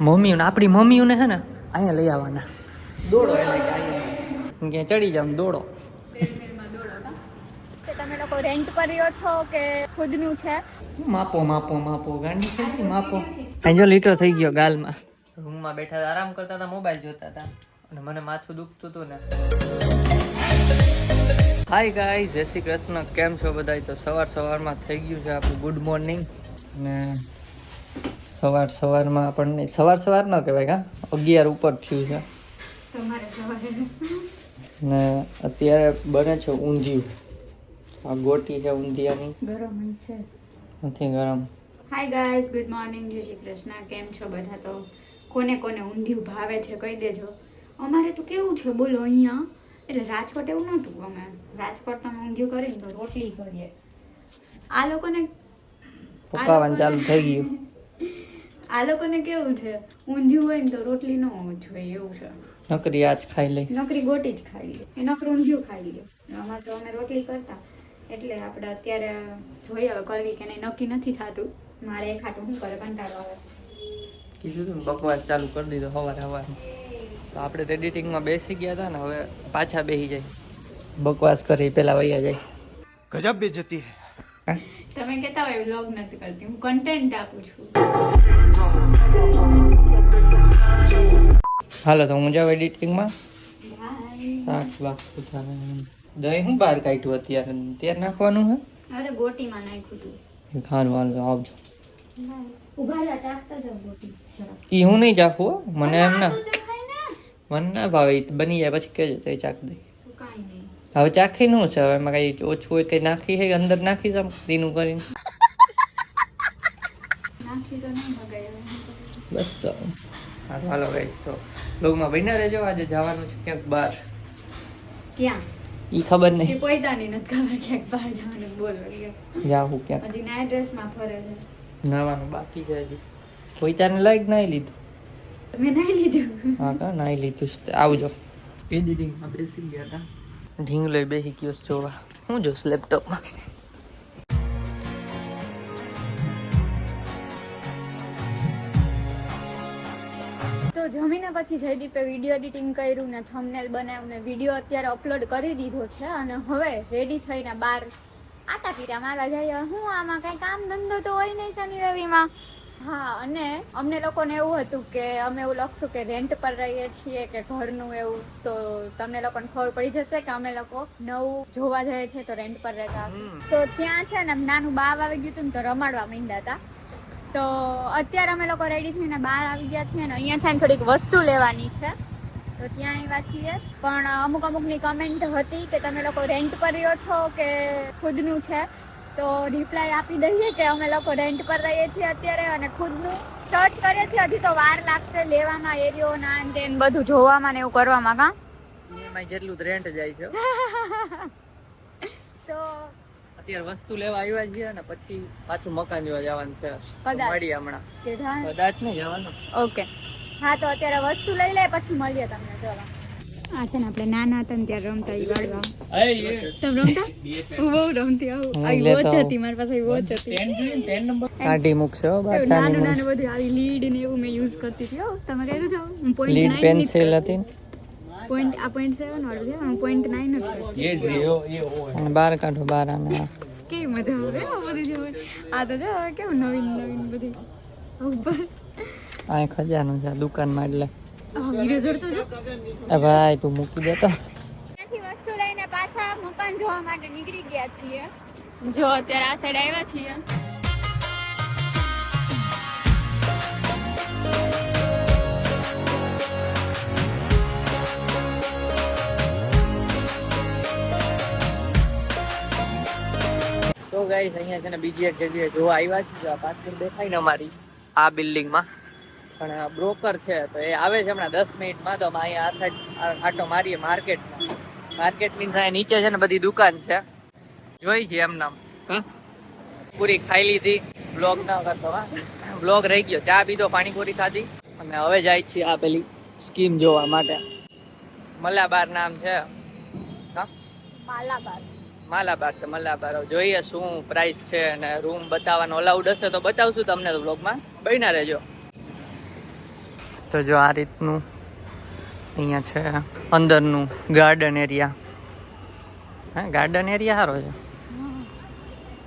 મમ્મીઓને આપણી મમ્મીઓને હે ને અહીંયા લઈ આવવાના. દોડો એટલે કે અહીંયા ક્યાં ચડી જાવ દોડો. તમે લોકો રેન્ટ પર રહ્યો છો કે ખુદનું છે? માપો માપો માપો ગાંડી છે માપો. અહીં જો લીટો થઈ ગયો ગાલમાં. રૂમમાં બેઠા આરામ કરતા હતા, મોબાઈલ જોતા હતા અને મને માથું દુખતું હતું ને. હાય ગાઈઝ, જય શ્રી કૃષ્ણ. કેમ છો બધા? તો સવારમાં થઈ ગયું છે આપણું ગુડ મોર્નિંગ ને સવારમાં આપણને સવાર ન કહેવાય કા 11 ઉપર થયું છે ને અત્યારે બને છે ઊંધિયું. આ ગોટી છે ઊંધિયાની. ગરમ છે નથી ગરમ. હાય ગાઈઝ, ગુડ મોર્નિંગ, જય શ્રી કૃષ્ણ. કેમ છો બધા? તો કોને કોને ઊંધિયું ભાવે છે કહી દેજો. અમારે તો કેવું છે બોલો અહીંયા, એટલે રાજકોટ એવું નહોતું. અમે રાજકોટ તમે ઊંધિયું કરીને તો રોટલી કરીએ. આ લોકોને પકાવવાનું ચાલુ થઈ ગયું. આ લોકોને કેવું છે ઊંધિયું હોય ને તો રોટલી ન જોઈએ એવું છે. નકરી આજ ખાઈ લે, નકરી ગોટી જ ખાઈ લે, એ નકરું ઊંધિયું ખાઈ લે. આમાં તો અમે રોટલી કરતા એટલે આપણે અત્યારે જોઈએ હવે કરવી કે નહીં નક્કી નથી થતું. મારે એક હાટું શું કરે કંટાળો આવે. કીધું તું બકવાસ ચાલુ કરી દીધો સવારે. તો આપણે તો એડિટિંગમાં બેસી ગયા હતા ને, હવે પાછા બેસી જાય બકવાસ કરી પેલા વૈયા જાય. ગજબ બેઇજ્જતી હે. તમે કહેતા હોય વ્લોગ નથી કરતી, હું કન્ટેન્ટ આપું છું. હાલો તો હું જાઉં એડિટિંગમાં. શાક બાક પૂછાવે. દહીં હું બહાર કાઢ્યું અત્યારે નાખવાનું હે. અરે ગોટીમાં નાખ્યું તું. ખાવાનું હાલો આવજો. ઉભા રહ્યા ચાખતા જાવ ગોટી જરા. ઈ હું નહીં ચાખું, મને એમ ના તું ચાખાય ને. મને ના ભાવે. બની જાય પછી કહેજો તો ચાખ દઈ. તું કાઈ નહીં. હવે ચાખી નું છે, હવે એમાં કઈ ઓછું હોય કઈ નાખી છે અંદર નાખી છે દીનું કરીને નાખી તો નહીં મગાય. બસ તો હાલો ગાઈસ, તો લોગમાં બન્યા રહેજો. આજે જવાનું છે ક્યાંક બહાર. ક્યાં ઈ ખબર એ નહીં, પોઈતાની નથી ખબર ક્યાંક બહાર જવાનું બોલો. જાવું ક્યાંક. હજી નાઇટ ડ્રેસમાં ફરે છે. નાવાનું બાકી છે હજી. કોઈ તાને લાયક નાઈ લીધું. મેં નહીં લીધું. હા કા નાઈ લીધું છે. આવજો. એડિટિંગમાં બેસી ગયા હતા. ઢીંગલો બેસી ગયો છે જોવા. હું જોશ લેપટોપમાં. તો જમીને પછી જયદીપે વિડીયો એડિટિંગ કર્યું ને થંબનેલ બનાવ્યું ને વિડીયો અત્યારે અપલોડ કરી દીધો છે અને હવે રેડી થઈને બહાર આટા પીટા મારવા જઈએ. હું આમાં કઈ કામ ધંધો તો હોય નહીં શનિ રવિમાં. હા, અને અમને લોકોને એવું હતું કે અમે એવું લખશું કે રેન્ટ પર રહીએ છીએ કે ઘરનું એવું, તો તમને લોકોને ખબર પડી જશે કે અમે લોકો નવું જોવા જઈએ છીએ તો રેન્ટ પર રહેતા. તો ત્યાં છે ને નાનું બાવ આવી ગયું હતું ને તો રમાડવા માંડ્યા હતા. તો અત્યારે અમે લોકો રેડી થઈને બહાર આવી ગયા છીએ ને અહીંયા છે ને થોડીક વસ્તુ લેવાની છે તો ત્યાં આવ્યા છીએ. પણ અમુકની કમેન્ટ હતી કે તમે લોકો રેન્ટ પર રહ્યો છો કે ખુદનું છે, તો રિપ્લાય આપી દઈએ કે અમે લોકો રેન્ટ પર રહીએ છીએ અત્યારે અને ખુદનું સર્ચ કરીએ છીએ. હજી તો વાર લાગશે લેવામાં, એરિયો ના ને બધું જોવામાં ને એવું કરવામાં. કા એમાં જેટલું રેન્ટ જાય છે. તો અત્યારે વસ્તુ લેવા આવ્યા છીએ ને પછી પાછું મકાન જોવા જવાનું છે. કદાચ. મળી હમણાં કદાચ નહીં જવાનું. ઓકે, હા તો અત્યારે વસ્તુ લઈ લે પછી મળીએ તમને. ચલો, આ છે ને આપણે નાના હતા ને ત્યારે રમતા ઈ વાળવા. તમે રમતા? હું બહુ રમતી. આવી વોચ હતી મારી પાસે, વોચ હતી. કાઢી મૂકશે હો નાનું નાનું બધું આવી લીડ ને એવું મેં યુઝ કરતી હતી. હો તમે કર્યું છો? હું લીડ પેન્સિલ હતી પોઈન્ટ 7 વાળું છે, હું 0.9 હતી. અને બહાર કાઢો બહાર આને. કેવી મજા આવે આ બધું જોવે. આ તો જો હવે કેવું નવીન બધી ઉપર આ ખજાનો છે દુકાનમાં. એટલે હીરો જોડતો જો. એ ભાઈ તું મૂકી દે તો. ત્યાંથી વસ્તુ લઈને પાછા મકાન જોવા માટે નીકળી ગયા છીએ. જો અત્યારે આ સાઈડ આવ્યા છીએ. તો ગાઈસ અહીંયા છે ને બીજી એક જગ્યાએ જોવા આવ્યા છે. આ પાછળ દેખાય ને અમારી આ બિલ્ડિંગમાં પણ બ્રોકર છે, તો એ આવે છે હમણાં 10 મિનિટમાં. તો અહીંયા આ સાઈડ આટો મારીએ માર્કેટમાં. માર્કેટ મીન્સ અહીંયા નીચે છે ને બધી દુકાન છે, જોઈ છે એમ નામ. પૂરી ખાઈ લીધી, બ્લોગ ના કરતો. બ્લોગ રહી ગયો. ચા પીધો, પાણીપુરી ખાધી અને હવે જાય છે આ પેલી સ્કીમ જોવા માટે. મલાબાર નામ છે. માલાબાર છે મલાબાર. જોઈએ શું પ્રાઇસ છે અને રૂમ બતાવવાનો અલાઉડ હશે તો બતાવશું તમને. તો બ્લોગમાં બન્યા રહેજો. તો જો આ રીતનું અહીંયા છે અંદરનું ગાર્ડન એરિયા. હા, ગાર્ડન એરિયા સારો છે.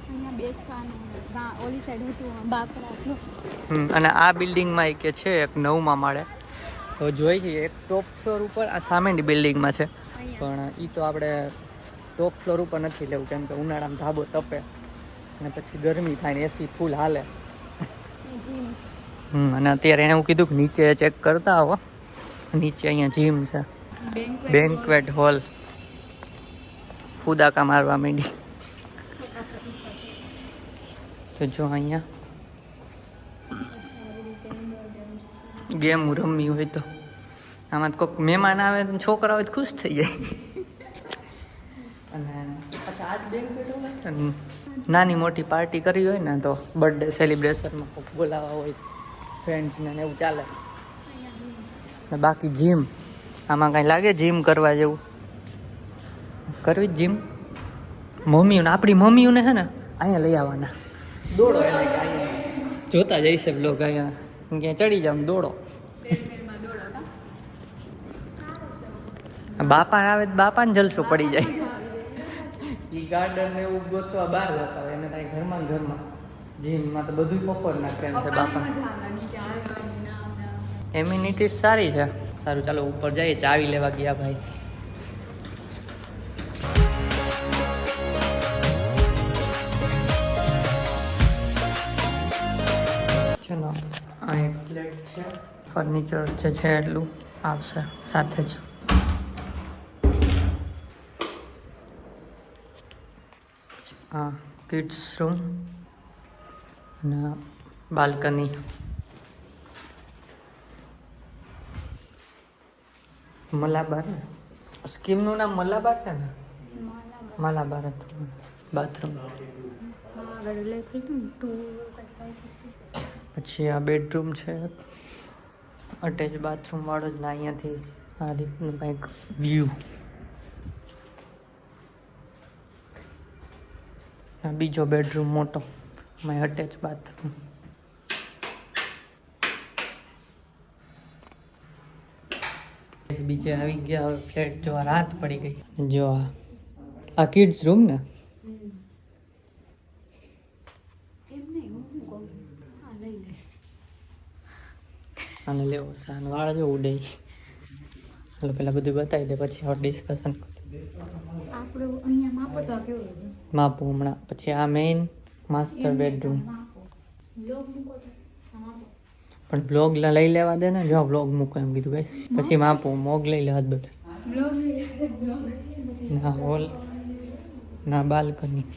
અહીંયા બેસવાનું ઓલી સાઈડ હતું બાકડા. અને આ બિલ્ડિંગમાં એક કે છે એક 9મા માળે. તો જોઈ છે એક ટોપ ફ્લોર ઉપર આ સામેની બિલ્ડિંગમાં છે, પણ એ તો આપણે ટોપ ફ્લોર ઉપર નથી લેવું કેમ કે ઉનાળામાં ધાબો તપે અને પછી ગરમી થાય ને એસી ફૂલ હાલે. અને અત્યારે એને એવું કીધું કે નીચે ચેક કરતા આવો. નીચે અહીંયા જીમ છે, બેન્ક્વેટ હોલ. ફુદાકા મારવા માંડી. તો જો અહીંયા ગેમ રમવી હોય તો આમાં કોઈક મહેમાન આવે તો છોકરા હોય તો ખુશ થઈ જાય. અને પછી આજ બેન્ક્વેટ હોલ છે ને, નાની મોટી પાર્ટી કરવી હોય ને તો બર્થડે સેલિબ્રેશનમાં કોઈક બોલાવવા હોય ફ્રેન્ડ્સને એવું ચાલે. બાકી જીમ આમાં કાંઈ લાગે જીમ કરવા જેવું? કરવી જ જીમ. મમ્મીઓને આપણી મમ્મીઓને છે ને અહીંયા લઈ આવવાના. દોડો એટલે કે અહીંયા જોતા જઈશે બ્લોગ. અહીંયા ક્યાં ચડી જાવ દોડો. બાપા આવે તો બાપાને જલસો પડી જાય. એ ગાર્ડન ને એવું ગોતવા બહાર જતા હોય એને કાંઈ ઘરમાં જીમમાં તો બધું બપોરના ટ્રેન છે બાપા. એમ્યુનિટીઝ સારી છે. સારું ચાલો ઉપર જઈએ. ચાવી લેવા ગયા ભાઈ. ચલો આ એક પ્લેટ છે. ફર્નિચર જે છે એટલું આવશે સાથે જ. હા, કિડ્સ રૂમ અને બાલ્કની. મલાબાર સ્કીમનું નામ મલાબાર છે ને? મલાબાર હતું. બાથરૂમ. પછી આ બેડરૂમ છે, અટેચ બાથરૂમ વાળો જ. ને અહીંયાથી આ રીતનું કંઈક વ્યૂ. બીજો બેડરૂમ મોટો, એમાં અટેચ બાથરૂમ. બીજે આવી ગયા હવે ફ્લેટ જોવા. રાત પડી ગઈ. જો આ કિડ્સ રૂમ ને, આને લેવો સાન વાળ જો ઉડે. એટલે પેલા બધું બતાવી દે પછી હવે ડિસ્કશન માપું હમણાં. પછી આ મેઇન માસ્ટર બેડરૂમ. પણ બ્લોગ લઈ લેવા દે ને. જો બ્લોગ મૂકો એમ કીધું ભાઈ. પછી માપું મોગ લઈ લેવા બધા. ના હોલ ના બાલ્કની.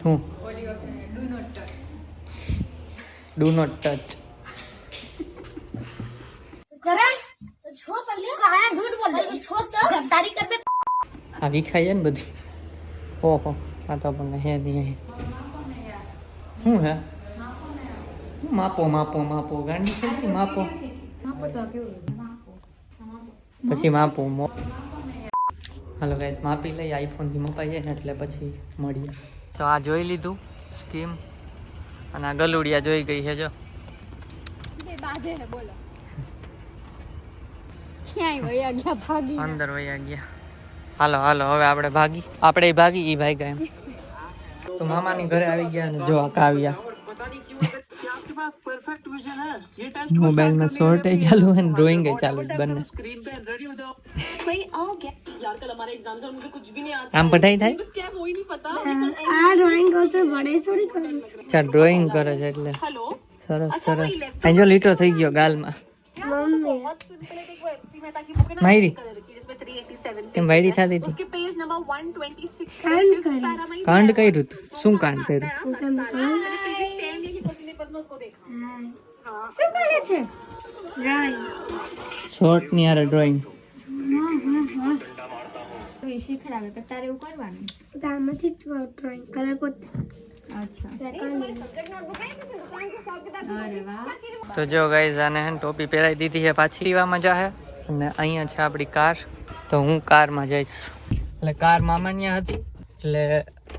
હું ડુ નોટ ટચ. આવી ખાઈ જાય ને બધી. ઓહો આ તો પણ હે નહીં. શું હે? માપો માપો માપો ગાંડી છે. માપો પછી માપો. હાલો ગાઈસ માપી લઈ. આઈફોનથી મપાઈ જાય ને એટલે પછી મળીએ. તો આ જોઈ લીધું સ્કીમ. અને આ ગલુડિયા જોઈ ગઈ છે. જો અંદર વયા ગયા. હાલો હાલો હવે આપણે ભાગી. આપણે ભાગી ઈ ભાઈ ગયા એમ. તો મામાની ઘરે આવી ગયા ને જો આ કાવ્યા મોબાઈલમાં શોર્ટ ચાલુ है ड्राइंग चालू बनने આમ પઢાઈ થાય આ ડ્રોઈંગ કરતો બડે થોડી કરે ચા ડ્રોઈંગ કરે છે એટલે સરસ સરસ એન્જો લીટો થઈ ગયો ગાલમાં માયરી એમ વાયરી થતી હતી કાંડ કર્યું શું કાંડ કર્યું શું કરે છે ડ્રોઈંગ શોર્ટ ની યાર ડ્રોઈંગ શીખડાવે તો તારે એવું કરવાનું તારમાંથી જ ડ્રોઈંગ કલર પોતે તો જો ગાઈઝ આને હે ટોપી પહેરાવી દીધી છે પાછી પીવા મજા હે અને અહીંયા છે આપણી કાર તો હું કારમાં જઈશ એટલે કાર મામા ત્યાં હતી એટલે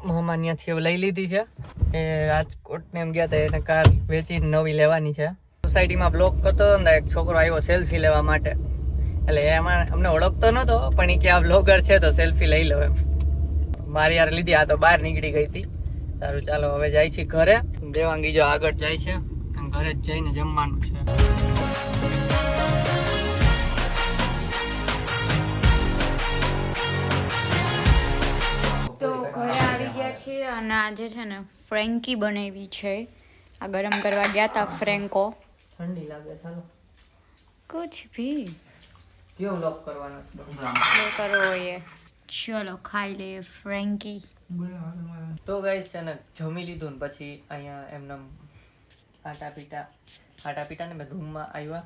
મામા ત્યાંથી લઈ લીધી છે એ રાજકોટ ને એમ ગયા હતા, એને કાર વેચીને નવી લેવાની છે. સોસાયટીમાં બ્લોક કરતો હતો ને એક છોકરો આવ્યો સેલ્ફી લેવા માટે, એટલે એમાં અમને ઓળખતો નતો પણ એ કે આ બ્લોગર છે તો સેલ્ફી લઈ લો એમ. મારી યાર લીધી, આ તો બહાર નીકળી ગઈ હતી. સારું ચાલો હવે જાય છે ઘરે. દેવાંગી જો આગળ જાય છે, ઘરે જ જઈને જમવાનું છે. તો ઘરે આવી ગયા છીએ અને આજે છે ને ફ્રેન્કી બનાવી છે. આ ગરમ કરવા ગયા હતા ફ્રેન્કો. ઠંડી લાગે, ચાલો કુછ ભી કયો લોક કરવાનો જો કરવો એ. ચલો ખાઈ લઈએ ફ્રેન્કી. તો ગાઈસ છે ને જમી લીધું ને પછી અહીંયા એમને આટા પીટા ને રૂમમાં આવ્યા.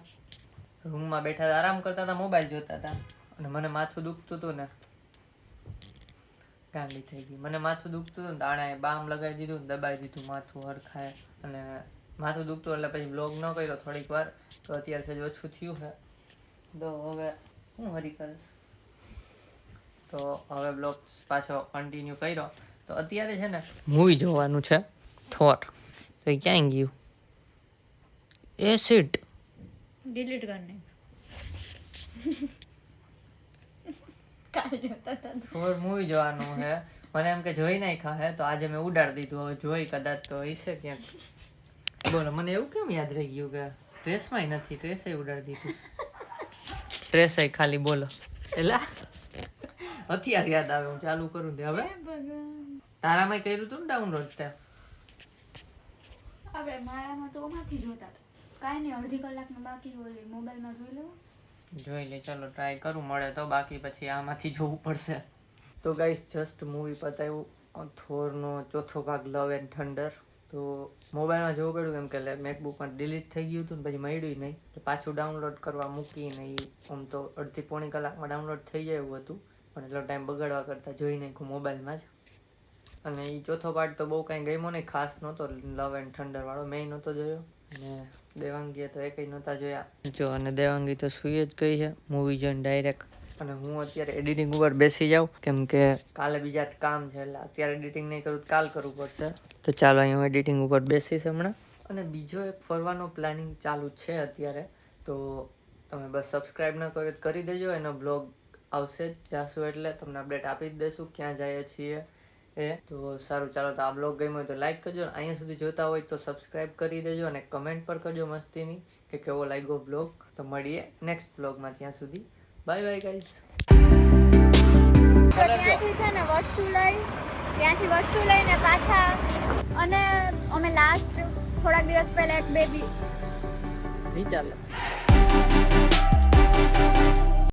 રૂમમાં બેઠા હતા, આરામ કરતા હતા, મોબાઈલ જોતા હતા. અને મને માથું દુખતું હતું ને, ગાંડી થઈ ગઈ. મને માથું દુખતું હતું ને દાણાએ બામ લગાવી દીધું ને દબાવી દીધું માથું હરખાય. અને માથું દુખતું એટલે પછી બ્લોગ ન કર્યો થોડીક વાર, તો અત્યારે સજ ઓછું થયું છે. તો હવે હું હરી કરીશ, તો હવે બ્લોગ પાછો કન્ટિન્યુ કર્યો. તો અત્યારે છે ને મૂવી જોવાનું છે થોર. તો એ ક્યાં ગયું? એ સીટ ડિલીટ કરને. કાલ જોતા હતા. થોર મૂવી જોવાનું છે. મને એમ કે જોઈ નાખ્યા હે, તો આજે મેં ઉડાડી દીધું. હવે જોઈ કદાચ તો હશે ક્યાંક. બોલો, મને એવું કેમ યાદ રહી ગયું કે ડ્રેસમાં નથી? ડ્રેસે ઉડાડી દીધું. ડ્રેસ ખાલી બોલો એલા અત્યારે યાદ આવે. હું ચાલુ કરું દે હવે. તારામાં કર્યું હતું ને ડાઉનલોડ તે? આપણે મારામાં તો ઓમાંથી જોતા હતા. કાંઈ નહીં, અડધી કલાકનું બાકી હોય મોબાઈલમાં જોઈ લેવું. જોઈ લે, ચલો ટ્રાય કરું, મળે તો. બાકી પછી આમાંથી જોવું પડશે. તો ગાઈસ જસ્ટ મૂવી પતાવ્યું, થોરનો ચોથો ભાગ લવ એન્ડ થંડર. તો મોબાઈલમાં જોવું પડ્યું કેમ કે મેકબુકમાં ડિલીટ થઈ ગયું હતું ને પછી મળ્યું નહીં, તો પાછું ડાઉનલોડ કરવા મૂકીને આમ તો અડધી પોણી કલાકમાં ડાઉનલોડ થઈ જાય એવું હતું, પણ એટલો ટાઈમ બગાડવા કરતાં જોઈ નાખ્યું મોબાઈલમાં જ. અને એ ચોથો પાર્ટ તો બહુ કાંઈ ગમ્યો નહીં, ખાસ નહોતો. લવ એન્ડ થંડર વાળો મેં નહોતો જોયો, અને દેવાંગીએ તો એ કંઈ નહોતા જોયા. જો અને દેવાંગી તો સુઈ જ ગઈ છે મૂવી જોઈને ડાયરેક્ટ. અને હું અત્યારે એડિટિંગ ઉપર બેસી જાઉં કેમ કે કાલે બીજા કામ છે, એટલે અત્યારે એડિટિંગ નહીં કરું, કાલ કરવું પડશે. તો ચાલો અહીં હું એડિટિંગ ઉપર બેસીશ હમણાં. અને બીજો એક ફરવાનો પ્લાનિંગ ચાલુ છે અત્યારે, તો તમે બસ સબસ્ક્રાઈબ ન કરો તો કરી દેજો. એનો બ્લોગ આવશે જ, જાશું એટલે તમને અપડેટ આપી જ દઈશું ક્યાં જઈએ છીએ એ. તો સારું ચાલો, તો આ બ્લોગ ગમ્યો હોય તો લાઈક કરજો, અહીંયા સુધી જોતા હોય તો સબસ્ક્રાઈબ કરી દેજો, અને કમેન્ટ પર કરજો મસ્તીની કે કેવો લાગ્યો બ્લોગ. તો મળીએ નેક્સ્ટ બ્લોગમાં, ત્યાં સુધી બાય બાય ગાઈસ. ત્યાંથી છે ને ત્યાંથી વસ્તુ લઈને પાછા, અને અમે લાસ્ટ થોડાક દિવસ પહેલા એક બેબી વિચાર લો.